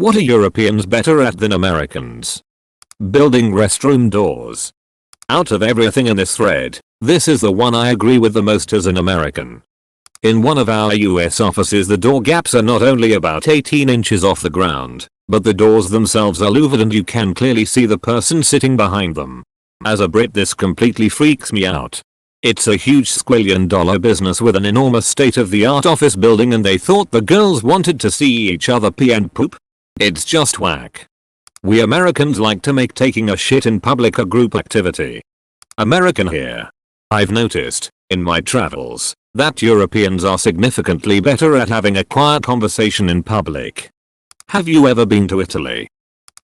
What are Europeans better at than Americans? Building restroom doors. Out of everything in this thread, this is the one I agree with the most as an American. In one of our US offices, the door gaps are not only about 18 inches off the ground, but the doors themselves are louvered and you can clearly see the person sitting behind them. As a Brit, this completely freaks me out. It's a huge squillion-dollar business with an enormous state-of-the-art office building, and they thought the girls wanted to see each other pee and poop? It's just whack. We Americans like to make taking a shit in public a group activity. American here. I've noticed, in my travels, that Europeans are significantly better at having a quiet conversation in public. Have you ever been to Italy?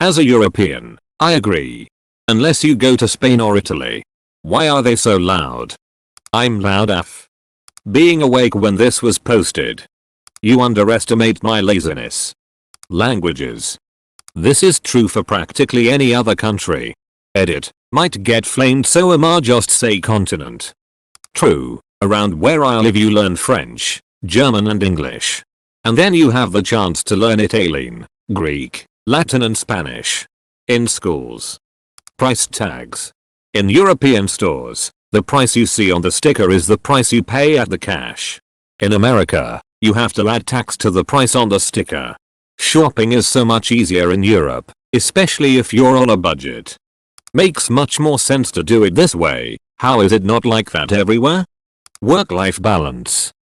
As a European, I agree. Unless you go to Spain or Italy. Why are they so loud? I'm loud AF. Being awake when this was posted. You underestimate my laziness. Languages. This is true for practically any other country. Edit. Might get flamed, so Amar just say continent. True. Around where I live you learn French, German and English. And then you have the chance to learn Italian, Greek, Latin and Spanish. In schools. Price tags. In European stores, the price you see on the sticker is the price you pay at the cash. In America, you have to add tax to the price on the sticker. Shopping is so much easier in Europe, especially if you're on a budget. Makes much more sense to do it this way. How is it not like that everywhere? Work-life balance.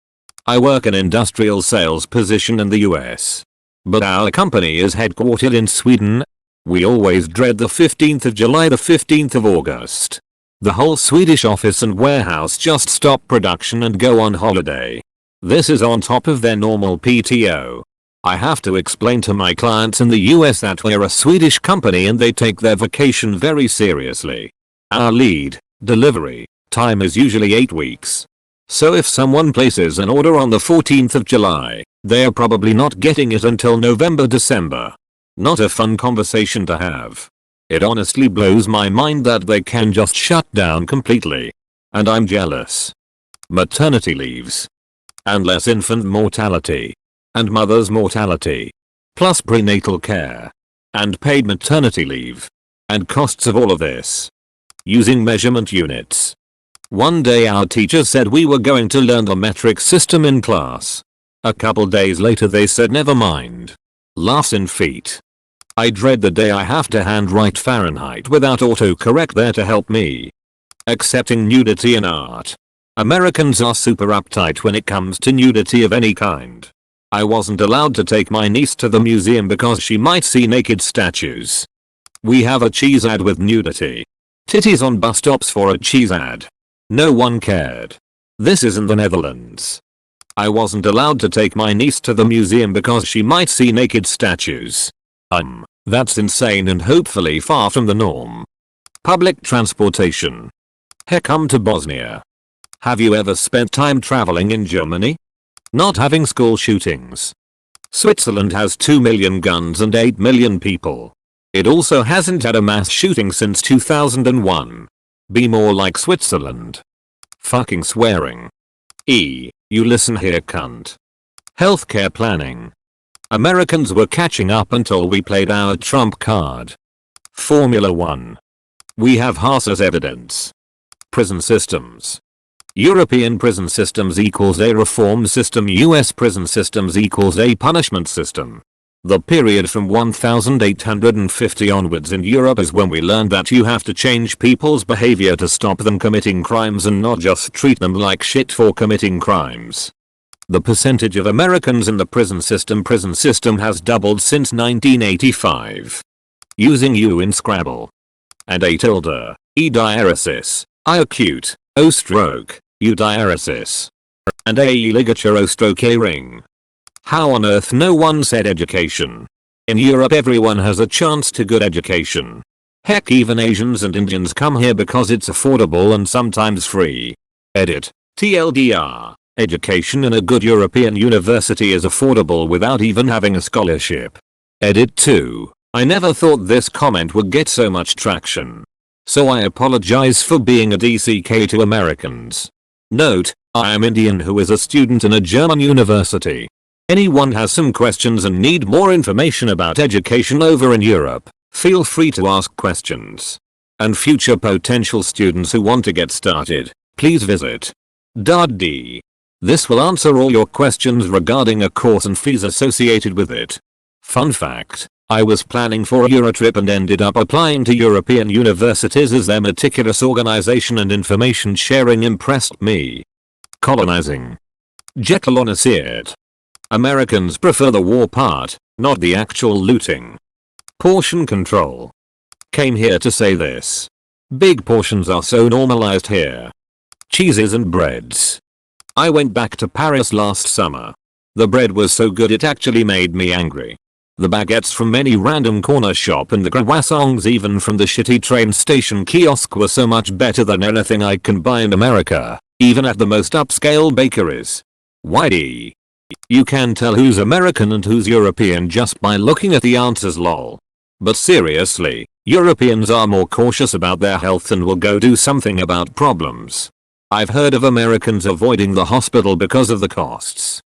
I work an industrial sales position in the US. But our company is headquartered in Sweden. We always dread the 15th of July, the 15th of August. The whole Swedish office and warehouse just stop production and go on holiday. This is on top of their normal PTO. I have to explain to my clients in the US that we're a Swedish company and they take their vacation very seriously. Our lead delivery time is usually 8 weeks. So if someone places an order on the 14th of July, they are probably not getting it until November-December. Not a fun conversation to have. It honestly blows my mind that they can just shut down completely. And I'm jealous. Maternity leaves. And less infant mortality. And mother's mortality. Plus prenatal care. And paid maternity leave. And costs of all of this. Using measurement units. One day our teacher said we were going to learn the metric system in class. A couple days later they said never mind. Laughs in feet. I dread the day I have to handwrite Fahrenheit without autocorrect there to help me. Accepting nudity in art. Americans are super uptight when it comes to nudity of any kind. I wasn't allowed to take my niece to the museum because she might see naked statues. We have a cheese ad with nudity. Titties on bus stops for a cheese ad. No one cared. This is in the Netherlands. I wasn't allowed to take my niece to the museum because she might see naked statues. That's insane and hopefully far from the norm. Public transportation. Heck, come to Bosnia. Have you ever spent time traveling in Germany? Not having school shootings. Switzerland has 2 million guns and 8 million people. It also hasn't had a mass shooting since 2001. Be more like Switzerland. Fucking swearing. You listen here, cunt. Healthcare planning. Americans were catching up until we played our trump card. Formula 1. We have Haas as evidence. Prison systems. European prison systems equals a reform system. US prison systems equals a punishment system. The period from 1850 onwards in Europe is when we learned that you have to change people's behavior to stop them committing crimes and not just treat them like shit for committing crimes. The percentage of Americans in the prison system has doubled since 1985. Using U in Scrabble. And A tilde, E diaresis, I acute, O stroke, U diaresis. And A ligature O stroke A ring. How on earth no one said education? In Europe everyone has a chance to good education. Heck, even Asians and Indians come here because it's affordable and sometimes free. Edit. TLDR. Education in a good European university is affordable without even having a scholarship. Edit 2. I never thought this comment would get so much traction. So I apologize for being a DCK to Americans. Note, I am Indian who is a student in a German university. Anyone has some questions and need more information about education over in Europe, feel free to ask questions. And future potential students who want to get started, please visit .d. This will answer all your questions regarding a course and fees associated with it. Fun fact, I was planning for a Eurotrip and ended up applying to European universities as their meticulous organization and information sharing impressed me. Colonizing. Jekolonisiert. Americans prefer the war part, not the actual looting. Portion control. Came here to say this. Big portions are so normalized here. Cheeses and breads. I went back to Paris last summer. The bread was so good it actually made me angry. The baguettes from any random corner shop and the croissants even from the shitty train station kiosk were so much better than anything I can buy in America, even at the most upscale bakeries. Why? You can tell who's American and who's European just by looking at the answers lol. But seriously, Europeans are more cautious about their health and will go do something about problems. I've heard of Americans avoiding the hospital because of the costs.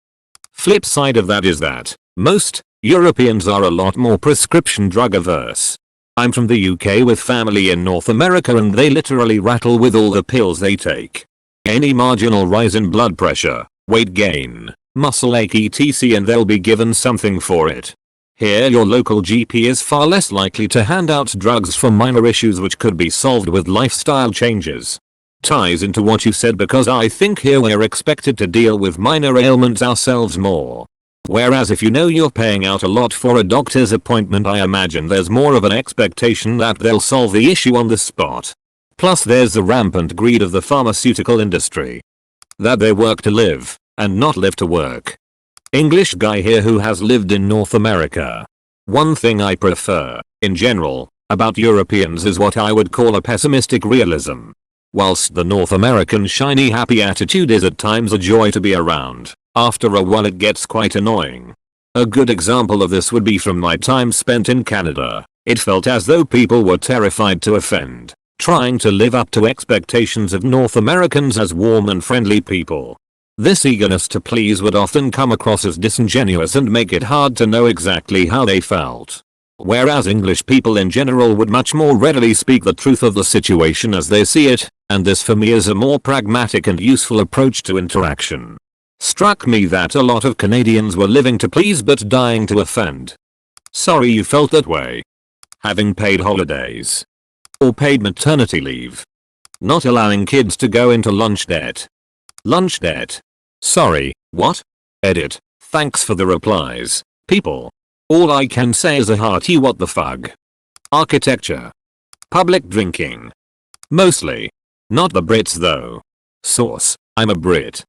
Flip side of that is that most Europeans are a lot more prescription drug averse. I'm from the UK with family in North America and they literally rattle with all the pills they take. Any marginal rise in blood pressure, weight gain, muscle ache etc. and they'll be given something for it. Here your local GP is far less likely to hand out drugs for minor issues which could be solved with lifestyle changes. Ties into what you said because I think here we're expected to deal with minor ailments ourselves more. Whereas if you know you're paying out a lot for a doctor's appointment, I imagine there's more of an expectation that they'll solve the issue on the spot. Plus there's the rampant greed of the pharmaceutical industry. That they work to live, and not live to work. English guy here who has lived in North America. One thing I prefer, in general, about Europeans is what I would call a pessimistic realism. Whilst the North American shiny happy attitude is at times a joy to be around, after a while it gets quite annoying. A good example of this would be from my time spent in Canada. It felt as though people were terrified to offend, trying to live up to expectations of North Americans as warm and friendly people. This eagerness to please would often come across as disingenuous and make it hard to know exactly how they felt. Whereas English people in general would much more readily speak the truth of the situation as they see it, and this for me is a more pragmatic and useful approach to interaction. Struck me that a lot of Canadians were living to please but dying to offend. Sorry you felt that way. Having paid holidays. Or paid maternity leave. Not allowing kids to go into lunch debt. Lunch debt. Sorry, what? Edit. Thanks for the replies, people. All I can say is a hearty what the fuck. Architecture. Public drinking. Mostly. Not the Brits though. Source, I'm a Brit.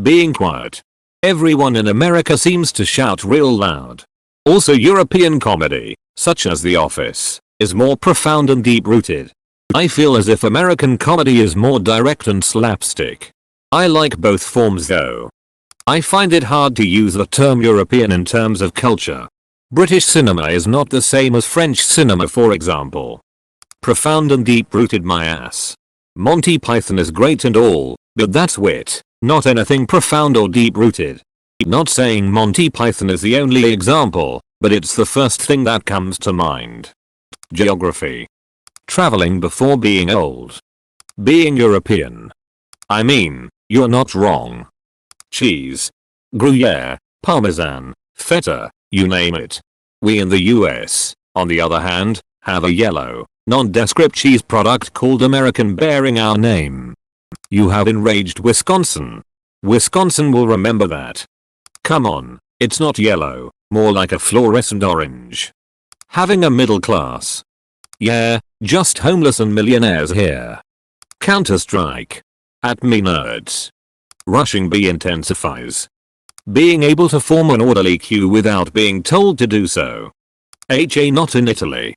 Being quiet. Everyone in America seems to shout real loud. Also European comedy, such as The Office, is more profound and deep-rooted. I feel as if American comedy is more direct and slapstick. I like both forms though. I find it hard to use the term European in terms of culture. British cinema is not the same as French cinema for example. Profound and deep-rooted my ass. Monty Python is great and all, but that's wit, not anything profound or deep-rooted. Not saying Monty Python is the only example, but it's the first thing that comes to mind. Geography. Traveling before being old. Being European. I mean, you're not wrong. Cheese. Gruyere, Parmesan, Feta, you name it. We in the US, on the other hand, have a yellow, nondescript cheese product called American bearing our name. You have enraged Wisconsin. Wisconsin will remember that. Come on, it's not yellow, more like a fluorescent orange. Having a middle class. Yeah, just homeless and millionaires here. Counter-Strike. At me nerds. Rushing B intensifies. Being able to form an orderly queue without being told to do so. HA not in Italy.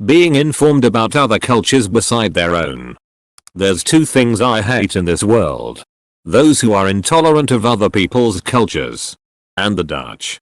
Being informed about other cultures beside their own. There's two things I hate in this world. Those who are intolerant of other people's cultures. And the Dutch.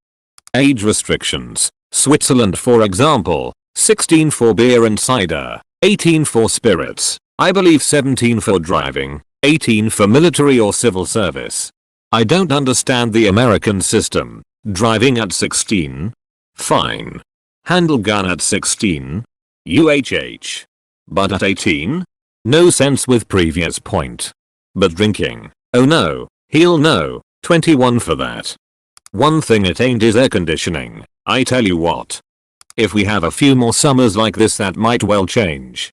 Age restrictions. Switzerland for example, 16 for beer and cider, 18 for spirits, I believe 17 for driving, 18 for military or civil service. I don't understand the American system. Driving at 16? Fine. Handle gun at 16? UHH. But at 18? No sense with previous point. But drinking? Oh no, he'll know, 21 for that. One thing it ain't is air conditioning, I tell you what. If we have a few more summers like this that might well change.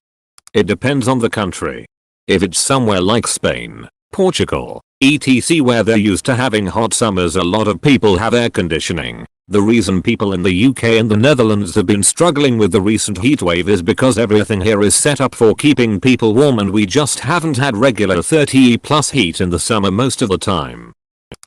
It depends on the country. If it's somewhere like Spain, Portugal, etc where they're used to having hot summers, a lot of people have air conditioning. The reason people in the UK and the Netherlands have been struggling with the recent heatwave is because everything here is set up for keeping people warm and we just haven't had regular 30 plus heat in the summer most of the time.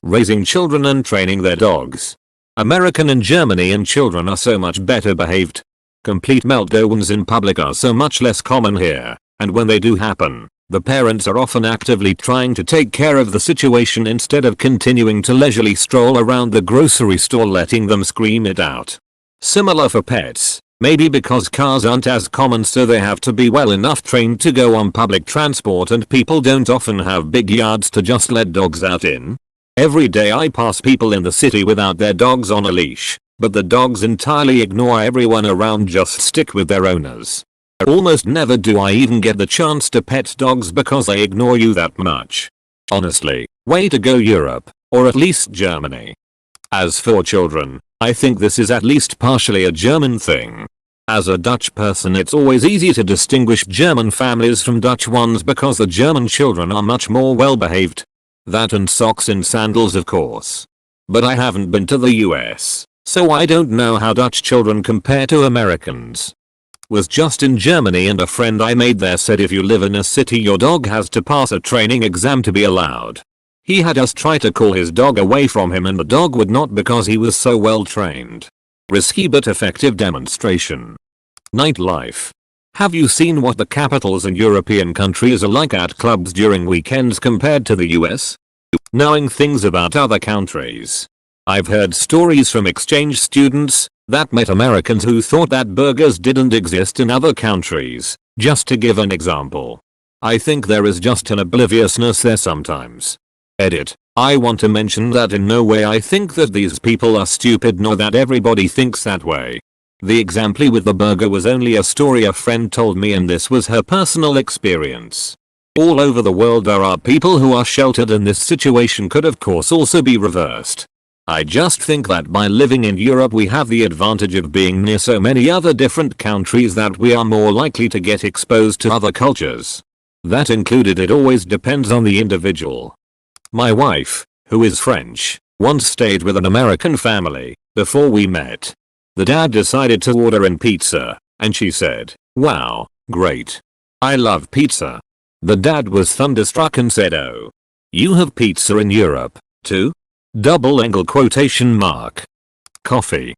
Raising children and training their dogs. American and Germany children are so much better behaved. Complete meltdowns in public are so much less common here, and when they do happen, the parents are often actively trying to take care of the situation instead of continuing to leisurely stroll around the grocery store letting them scream it out. Similar for pets, maybe because cars aren't as common so they have to be well enough trained to go on public transport and people don't often have big yards to just let dogs out in. Every day I pass people in the city without their dogs on a leash, but the dogs entirely ignore everyone around, just stick with their owners. Almost never do I even get the chance to pet dogs because they ignore you that much. Honestly, way to go Europe, or at least Germany. As for children, I think this is at least partially a German thing. As a Dutch person, it's always easy to distinguish German families from Dutch ones because the German children are much more well behaved. That and socks and sandals of course. But I haven't been to the US, so I don't know how Dutch children compare to Americans. Was just in Germany and a friend I made there said if you live in a city your dog has to pass a training exam to be allowed. He had us try to call his dog away from him and the dog would not because he was so well trained. Risky but effective demonstration. Nightlife. Have you seen what the capitals in European countries are like at clubs during weekends compared to the US? Knowing things about other countries. I've heard stories from exchange students that met Americans who thought that burgers didn't exist in other countries, just to give an example. I think there is just an obliviousness there sometimes. Edit. I want to mention that in no way I think that these people are stupid nor that everybody thinks that way. The example with the burger was only a story a friend told me and this was her personal experience. All over the world there are people who are sheltered and this situation could of course also be reversed. I just think that by living in Europe we have the advantage of being near so many other different countries that we are more likely to get exposed to other cultures. That included, it always depends on the individual. My wife, who is French, once stayed with an American family before we met. The dad decided to order in pizza, and she said, "Wow, great. I love pizza." The dad was thunderstruck and said, "Oh. You have pizza in Europe, too? Double angle quotation mark. Coffee.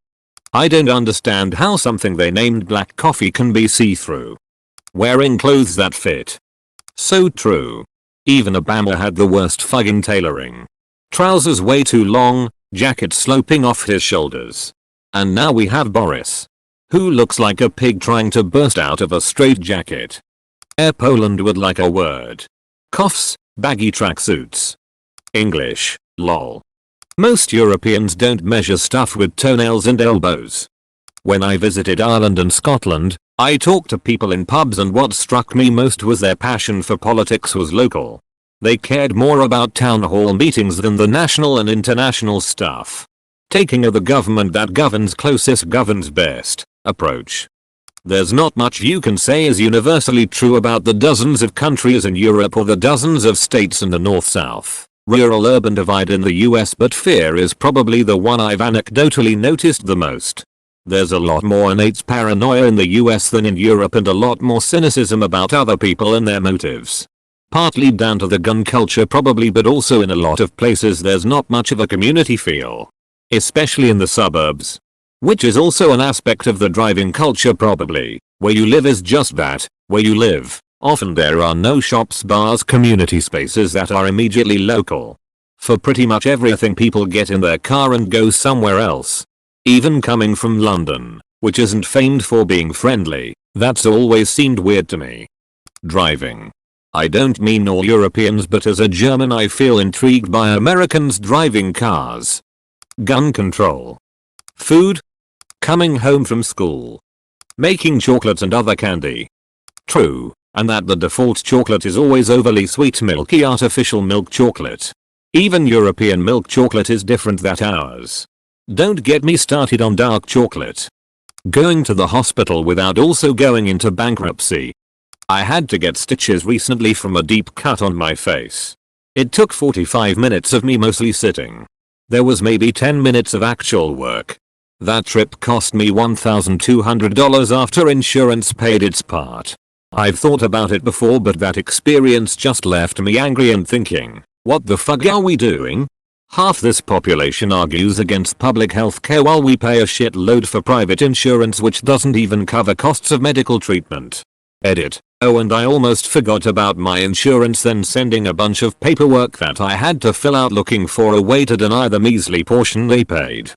I don't understand how something they named black coffee can be see-through. Wearing clothes that fit." So true. Even Obama had the worst fucking tailoring. Trousers way too long, jacket sloping off his shoulders. And now we have Boris, who looks like a pig trying to burst out of a straitjacket. Air Poland would like a word. Coughs, baggy tracksuits. English, lol. Most Europeans don't measure stuff with toenails and elbows. When I visited Ireland and Scotland, I talked to people in pubs and what struck me most was their passion for politics was local. They cared more about town hall meetings than the national and international stuff. Taking a "the government that governs closest governs best" approach. There's not much you can say is universally true about the dozens of countries in Europe or the dozens of states in the north-south, rural-urban divide in the US, but fear is probably the one I've anecdotally noticed the most. There's a lot more innate paranoia in the US than in Europe and a lot more cynicism about other people and their motives. Partly down to the gun culture probably, but also in a lot of places there's not much of a community feel. Especially in the suburbs. Which is also an aspect of the driving culture probably. Where you live is just that, where you live. Often there are no shops, bars, community spaces that are immediately local. For pretty much everything people get in their car and go somewhere else. Even coming from London, which isn't famed for being friendly, that's always seemed weird to me. Driving. I don't mean all Europeans, but as a German I feel intrigued by Americans driving cars. gun control, food, coming home from school, making chocolate and other candy. True, and that the default chocolate is always overly sweet milky artificial milk chocolate. Even European milk chocolate is different than ours. Don't get me started on dark chocolate. Going to the hospital without also going into bankruptcy. I had to get stitches recently from a deep cut on my face. It took 45 minutes of me mostly sitting. There was maybe 10 minutes of actual work. That trip cost me $1,200 after insurance paid its part. I've thought about it before, but that experience just left me angry and thinking, what the fuck are we doing? Half this population argues against public healthcare while we pay a shitload for private insurance which doesn't even cover costs of medical treatment. Edit. Oh, and I almost forgot about my insurance then sending a bunch of paperwork that I had to fill out looking for a way to deny the measly portion they paid.